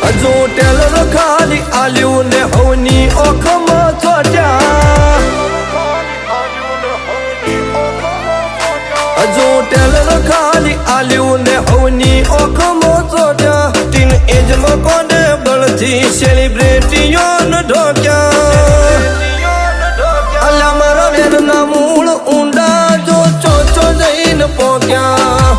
હજુ ટેલર ખાલી આલ્યું ને હવની ઓખમાં ચોટ્યા હજુ ટેલર ખાલી આલ્યું ને હવની ઓખમાં ચોટ્યા ટીન એજમાં કોને બળથી સેલિબ્રિટીઓને ઢોક્યા અલ્યા મારા વેરના મૂળ ઊંડા જો ચોચો જઈને પોક્યા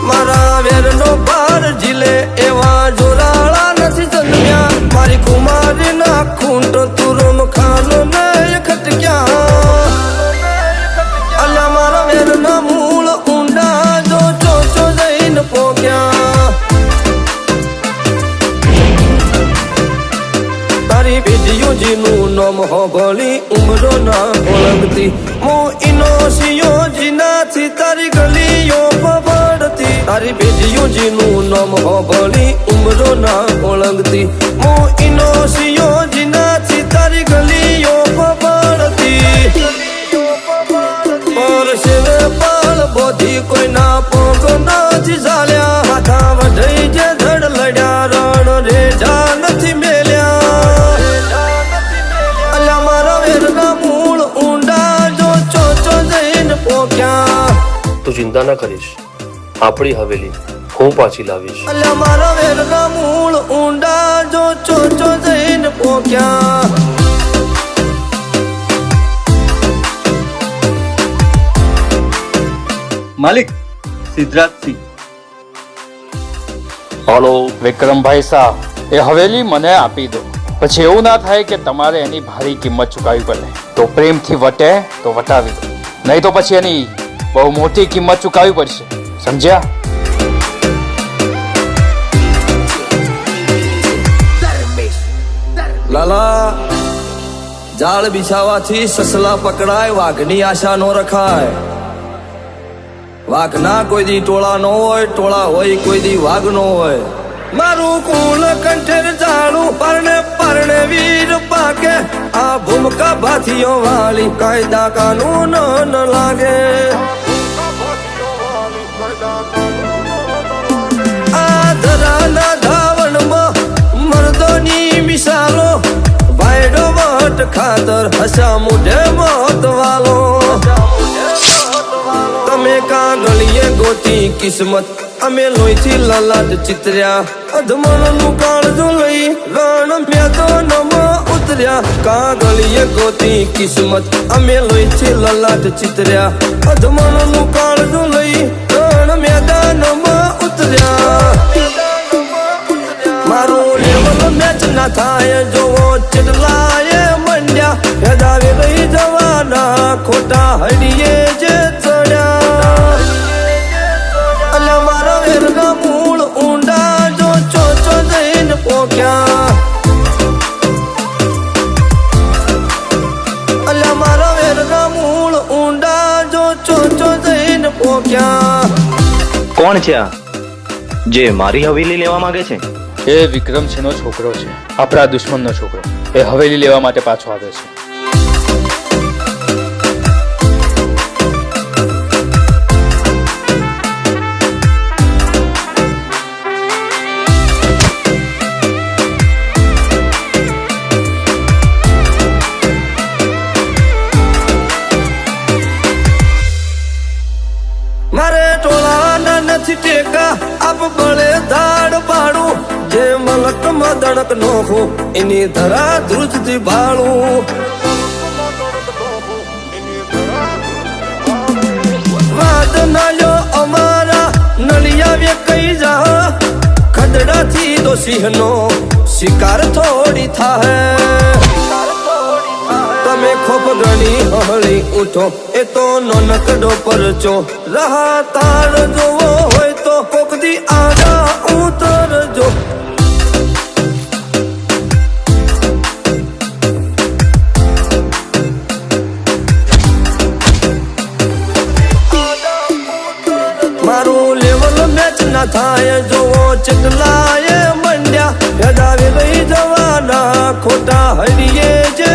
મારા વેરનો પાર ઝીલે એવા જોરાળા નથી જન્મ્યા મારી કુમારીના ખૂંટ તુરમ ખાનો ને ખટક્યા અલ્યા મારા વેરના મૂળ ઊંડા જો ચોચો જઈને પોક્યા તારી બીજીઓ જીનું નામ હોભળી ઉમરો ના ઓળખતી હું ઇનો સિયો જીનાથી તારી ગલીઓ પબડતી તારી બીજીઓ જીનું નામ હોભળી ઉમરો ના ઓળખતી હું ઇનો સિયો જીનાથી તારી ગલીઓ પબડતી પર શિવે પાળ બોધી કોઈ ના પોગ નથી ચાલ્યા હાથા વઢઈ જે ધડ લડ્યા રણ રેજા નથી મેલ્યા અલ્યા મારા વેરના મૂળ ઊંડા જો ચોચો જઈને પોક્યા તું ચિંતા ના કરીશ આપણી હવેલી હું પાછી લાવીશ અલ્યા મારા વેરના મૂળ ઊંડા જો ચોચો જઈને પોક્યા માલિક સિદ્ધરાજસિંહ હલો વિક્રમભાઈ સાહેબ એ હવેલી મને આપી દો પછી એવું ના થાય કે તમારે એની ભારી કિંમત ચૂકવવી પડે તો પ્રેમથી વટે તો વટાવી દો નહીં તો પછી એની બહુ મોટી કિંમત ચૂકવવી પડશે સમજ્યા લાલા જાળ બિછાવાથી સસલા પકડાય વાઘની આશા નો રખાય વાઘ ના કોઈ દી ટોળા નો હોય ટોળા હોય કોઈ દી વાઘ નો હોય મારું કુલ કંઠેર જાળું પરણે પરણે વીર પાકે આ ભૂમકા ભાથીઓ વાળી કાયદા કાનૂન ન લાગે આ ધરાના ધાવણમાં મર્દોની મિસાલો વાયડો વટ ખાતર હસા મુઢે મોત વાલો તમે કાગળીએ ગોતી કિસ્મત અમે લોહીથી લલાટ ચિતર્યા અધમણનું કાળજું લઈ રણ મેદાનમાં ઉતર્યા કાગળીએ ગોતી કિસ્મત અમે લોહીથી લલાટ ચિતર્યા અધમણનું કાળજું લઈ રણ મેદાનમાં ઉતર્યા મારું લેવલ મેચ ના થાય જોવો ચટલાએ મંડ્યા હેદાવે રહી જવાના ખોટા હડીએ જે ચડ્યા અલ્યા મારા વેરના મૂળ ઊંડા જો ચોચો જઈને પોક્યા અલ્યા મારા વેરના મૂળ ઊંડા જો ચોચો જઈને પોક્યા કોણ છે આ જે મારી હવેલી લેવા માંગે છે એ વિક્રમસિંહનો છોકરો છે આપણા દુશ્મનનો છોકરો એ હવેલી લેવા માટે પાછો આવે છે મારે ટોળાના નથી ટેકા આપ બળે ધાડ પાડું જે મલકમાં દડક નોખો એની ધરા ધ્રુજથી ભાળું વાદ નાલ્યો અમારા નલિયાવે કઈ જા ખદડાથી તો સિંહનો શિકાર થોડી થાય તમે ખોપ ગણી હળી ઉઠો એ તો નનકડો પરચો રહા તાળ જોવો હોય તો કોકદી આડા ઉતરજો મારું લેવલ મેચ ના થાય જોવો ચટલાએ મંડ્યા યદાવે રહી જવાના ખોટા હડીએ જે